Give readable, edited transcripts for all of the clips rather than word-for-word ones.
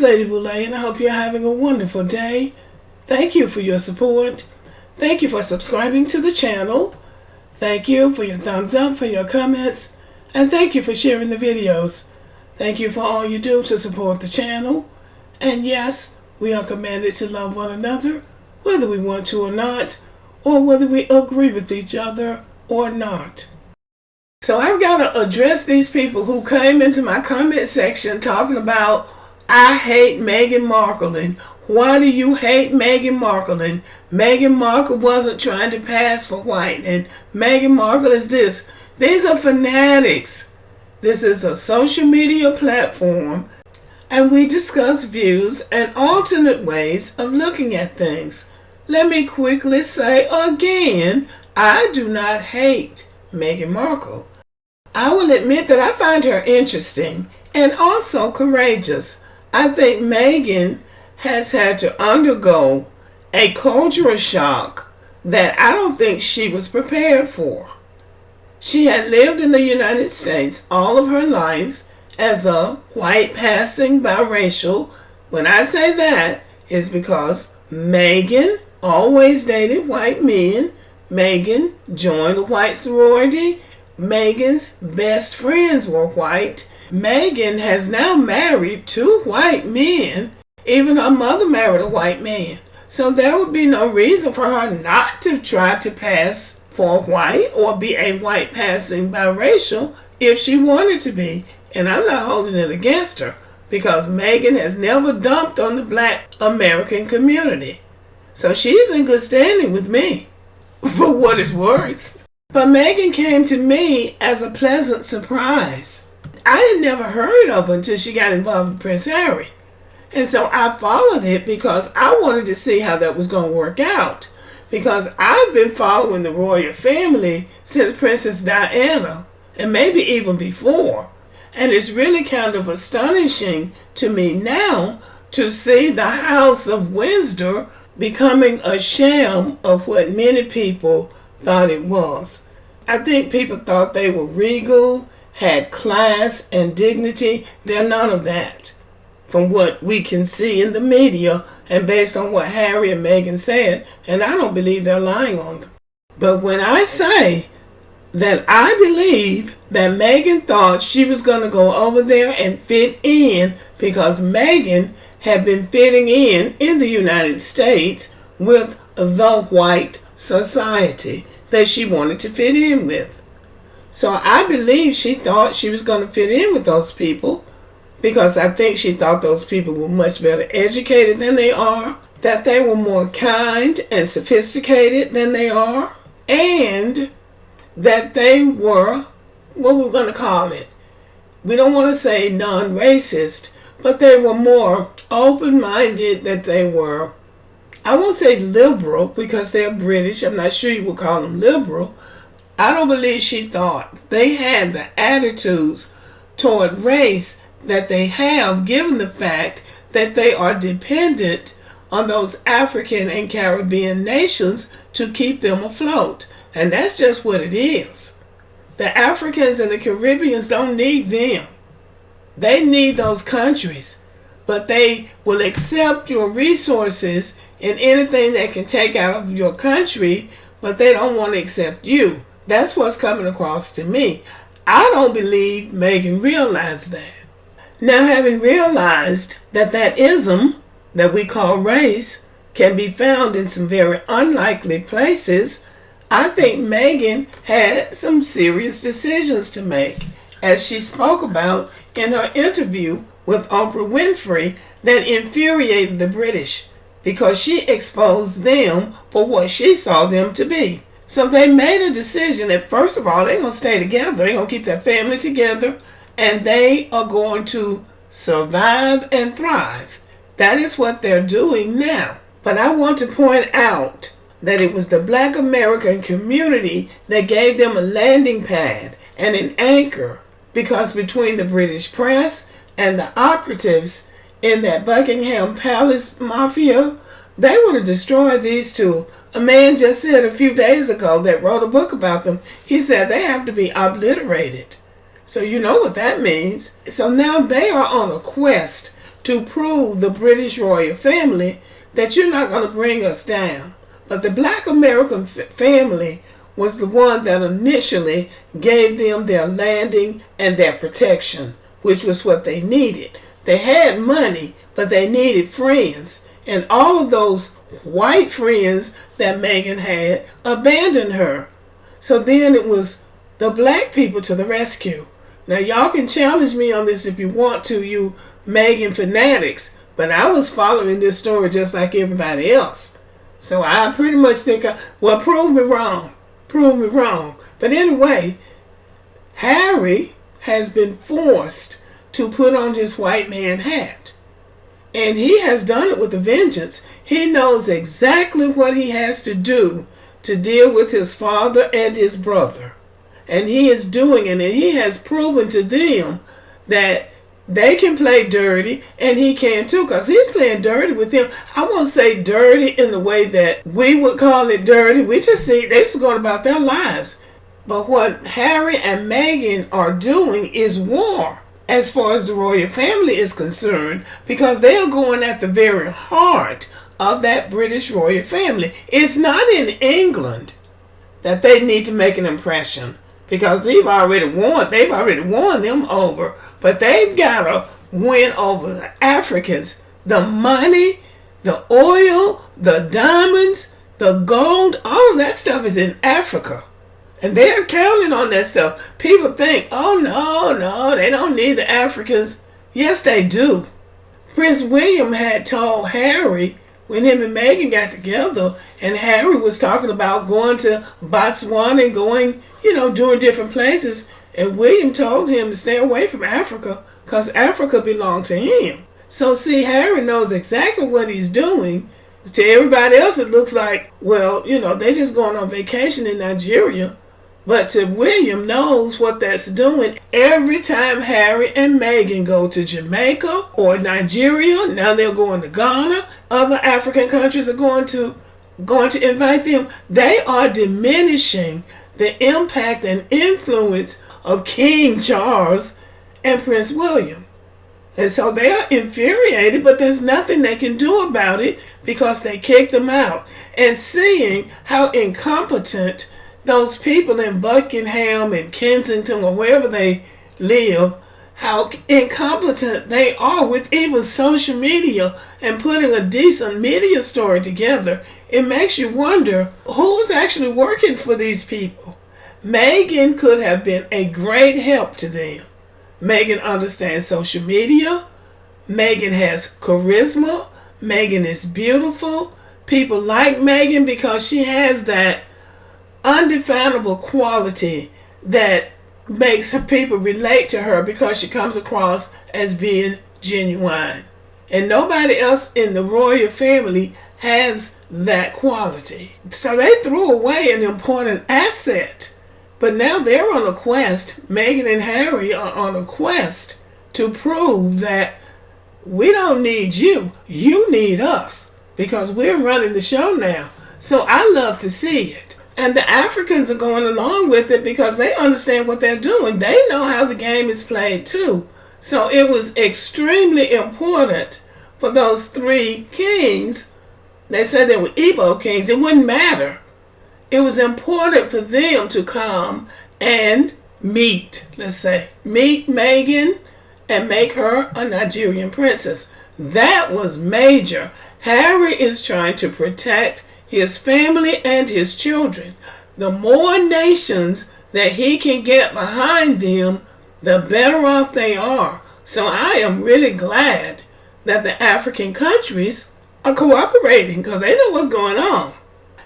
Lady Boulay, and I hope you're having a wonderful day. Thank you for your support. Thank you for subscribing to the channel. Thank you for your thumbs up, for your comments, and thank you for sharing the videos. Thank you for all you do to support the channel. And yes, we are commanded to love one another, whether we want to or not, or whether we agree with each other or not. So I've got to address these people who came into my comment section talking about, I hate Meghan Markle, and why do you hate Meghan Markle, and Meghan Markle wasn't trying to pass for white, and Meghan Markle is this. These are fanatics. This is a social media platform, and we discuss views and alternate ways of looking at things. Let me quickly say again, I do not hate Meghan Markle. I will admit that I find her interesting and also courageous. I think Meghan has had to undergo a cultural shock that I don't think she was prepared for. She had lived in the United States all of her life as a white passing biracial. When I say that, it's because Meghan always dated white men. Meghan joined a white sorority. Meghan's best friends were white. Meghan has now married 2 white men. Even her mother married a white man. So there would be no reason for her not to try to pass for white or be a white passing biracial if she wanted to be. And I'm not holding it against her because Meghan has never dumped on the Black American community. So she's in good standing with me, for what it's worth. But Meghan came to me as a pleasant surprise. I had never heard of her until she got involved with Prince Harry. And so I followed it because I wanted to see how that was going to work out. Because I've been following the royal family since Princess Diana, and maybe even before. And it's really kind of astonishing to me now to see the House of Windsor becoming a sham of what many people thought it was. I think people thought they were regal, had class and dignity. They're none of that. From what we can see in the media and based on what Harry and Meghan said, and I don't believe they're lying on them. But when I say that I believe that Meghan thought she was going to go over there and fit in because Meghan had been fitting in the United States with the white society that she wanted to fit in with. So I believe she thought she was going to fit in with those people because I think she thought those people were much better educated than they are, that they were more kind and sophisticated than they are, and that they were, what we're going to call it, we don't want to say non-racist, but they were more open-minded, that they were, I won't say liberal because they're British. I'm not sure you would call them liberal. I don't believe she thought they had the attitudes toward race that they have, given the fact that they are dependent on those African and Caribbean nations to keep them afloat. And that's just what it is. The Africans and the Caribbeans don't need them. They need those countries. But they will accept your resources and anything that can take out of your country, but they don't want to accept you. That's what's coming across to me. I don't believe Meghan realized that. Now, having realized that that ism that we call race can be found in some very unlikely places, I think Meghan had some serious decisions to make, as she spoke about in her interview with Oprah Winfrey, that infuriated the British because she exposed them for what she saw them to be. So they made a decision that, first of all, they're going to stay together. They're going to keep their family together, and they are going to survive and thrive. That is what they're doing now. But I want to point out that it was the Black American community that gave them a landing pad and an anchor, because between the British press and the operatives in that Buckingham Palace mafia, they would have destroyed these two. A man just said a few days ago that wrote a book about them, he said they have to be obliterated. So you know what that means. So now they are on a quest to prove the British royal family that you're not going to bring us down. But the Black American family was the one that initially gave them their landing and their protection, which was what they needed. They had money, but they needed friends. And all of those white friends that Meghan had abandoned her. So then it was the black people to the rescue. Now y'all can challenge me on this if you want to, you Meghan fanatics. But I was following this story just like everybody else. So I pretty much think, well, prove me wrong. Prove me wrong. But anyway, Harry has been forced to put on his white man hat. And he has done it with a vengeance. He knows exactly what he has to do to deal with his father and his brother. And he is doing it. And he has proven to them that they can play dirty, and he can too, because he's playing dirty with them. I won't say dirty in the way that we would call it dirty. We just see they're just going about their lives. But what Harry and Meghan are doing is war, as far as the royal family is concerned, because they are going at the very heart of that British royal family. It's not in England that they need to make an impression, because they've already won them over. But they've got to win over the Africans. The money, the oil, the diamonds, the gold, all of that stuff is in Africa. And they're counting on that stuff. People think, oh, no, they don't need the Africans. Yes, they do. Prince William had told Harry when him and Meghan got together, and Harry was talking about going to Botswana and going, doing different places. And William told him to stay away from Africa because Africa belonged to him. So see, Harry knows exactly what he's doing. To everybody else, it looks like, well, they're just going on vacation in Nigeria. But to William knows what that's doing. Every time Harry and Meghan go to Jamaica or Nigeria, now they're going to Ghana, other African countries are going to invite them. They are diminishing the impact and influence of King Charles and Prince William. And so they are infuriated, but there's nothing they can do about it because they kicked them out. And seeing how incompetent those people in Buckingham and Kensington or wherever they live, how incompetent they are with even social media and putting a decent media story together, it makes you wonder who was actually working for these people. Meghan could have been a great help to them. Meghan understands social media. Meghan has charisma. Meghan is beautiful. People like Meghan because she has that undefinable quality that makes her people relate to her because she comes across as being genuine. And nobody else in the royal family has that quality. So they threw away an important asset. But now they're on a quest, Meghan and Harry are on a quest to prove that we don't need you, you need us, because we're running the show now. So I love to see it. And the Africans are going along with it because they understand what they're doing. They know how the game is played too. So it was extremely important for those three kings. They said they were Igbo kings. It wouldn't matter. It was important for them to come and meet Meghan and make her a Nigerian princess. That was major. Harry is trying to protect his family and his children. The more nations that he can get behind them, the better off they are. So I am really glad that the African countries are cooperating because they know what's going on.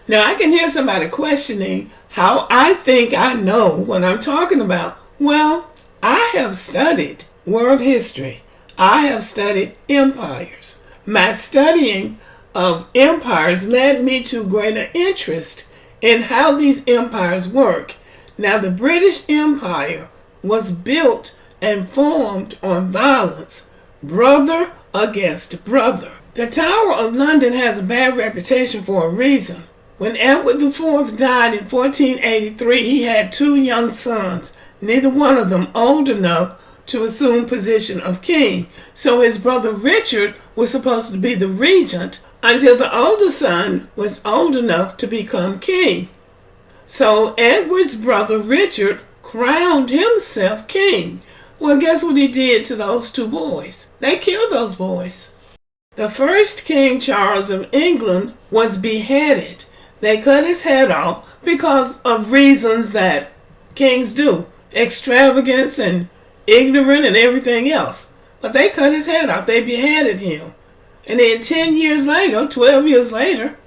Now, I can hear somebody questioning how I think I know what I'm talking about. Well, I have studied world history. I have studied empires. My studying of empires led me to greater interest in how these empires work. Now, the British Empire was built and formed on violence, brother against brother. The Tower of London has a bad reputation for a reason. When Edward IV died in 1483, he had two young sons, neither one of them old enough to assume position of king. So his brother Richard was supposed to be the regent until the older son was old enough to become king. So Edward's brother Richard crowned himself king. Well, guess what he did to those two boys? They killed those boys. The first King Charles of England was beheaded. They cut his head off because of reasons that kings do. Extravagance and ignorant and everything else. But they cut his head off. They beheaded him. And then 10 years later, 12 years later,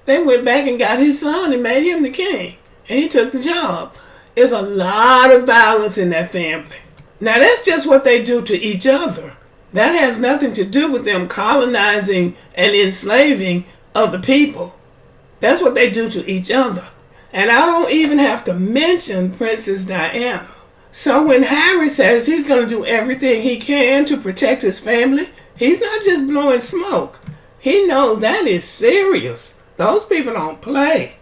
they went back and got his son and made him the king. And he took the job. There's a lot of violence in that family. Now that's just what they do to each other. That has nothing to do with them colonizing and enslaving other people. That's what they do to each other. And I don't even have to mention Princess Diana. So when Harry says he's going to do everything he can to protect his family, he's not just blowing smoke. He knows that is serious. Those people don't play.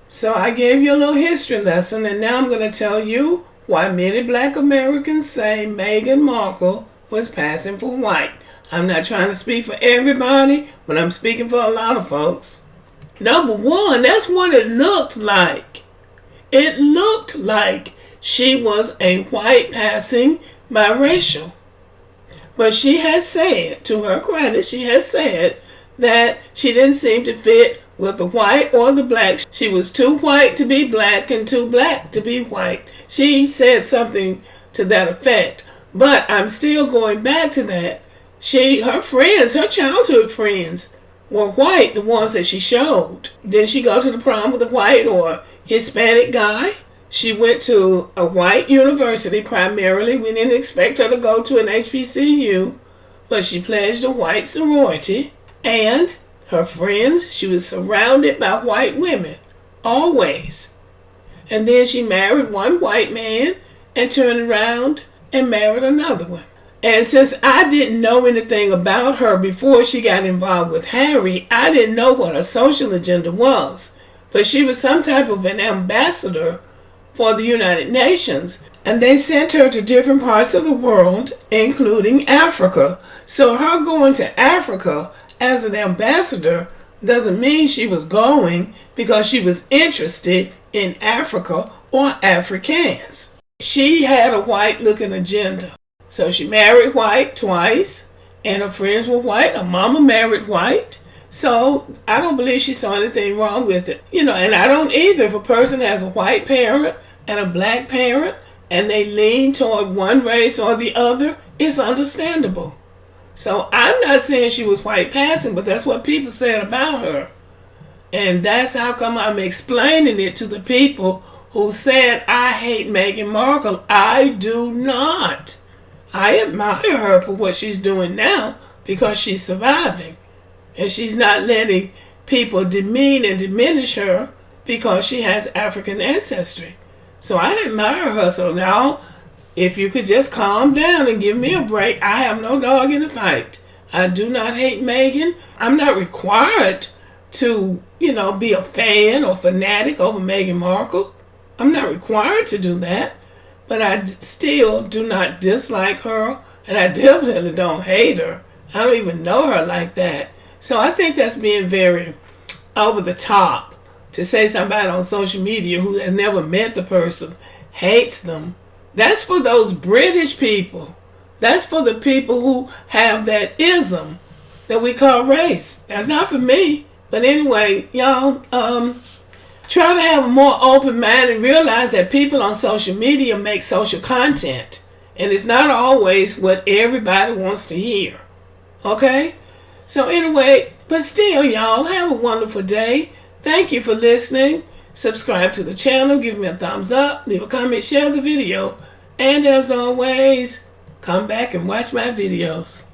So I gave you a little history lesson, and now I'm going to tell you why many black Americans say Meghan Markle was passing for white. I'm not trying to speak for everybody, but I'm speaking for a lot of folks. Number one, that's what it looked like. It looked like she was a white passing biracial. But she has said, to her credit, she has said that she didn't seem to fit with the white or the black. She was too white to be black and too black to be white. She said something to that effect. But I'm still going back to that. Her friends, her childhood friends, were white, the ones that she showed. Didn't she go to the prom with a white or Hispanic guy? She went to a white university primarily. We didn't expect her to go to an HBCU, but she pledged a white sorority. And her friends, she was surrounded by white women, always. And then she married one white man and turned around and married another one. And since I didn't know anything about her before she got involved with Harry, I didn't know what her social agenda was. But she was some type of an ambassador for the United Nations. And they sent her to different parts of the world, including Africa. So her going to Africa as an ambassador doesn't mean she was going because she was interested in Africa or Africans. She had a white-looking agenda. So she married white twice, and her friends were white. Her mama married white. So I don't believe she saw anything wrong with it. And I don't either. If a person has a white parent and a black parent, and they lean toward one race or the other, it's understandable. So I'm not saying she was white passing, but that's what people said about her. And that's how come I'm explaining it to the people who said, I hate Meghan Markle. I do not. I admire her for what she's doing now because she's surviving. And she's not letting people demean and diminish her because she has African ancestry. So I admire her. So now, if you could just calm down and give me a break, I have no dog in the fight. I do not hate Meghan. I'm not required to, be a fan or fanatic over Meghan Markle. I'm not required to do that. But I still do not dislike her, and I definitely don't hate her. I don't even know her like that. So I think that's being very over the top to say somebody on social media who has never met the person hates them. That's for those British people. That's for the people who have that ism that we call race. That's not for me. But anyway, y'all, try to have a more open mind and realize that people on social media make social content. And it's not always what everybody wants to hear. Okay? So anyway, but still, y'all, have a wonderful day. Thank you for listening. Subscribe to the channel. Give me a thumbs up. Leave a comment. Share the video. And as always, come back and watch my videos.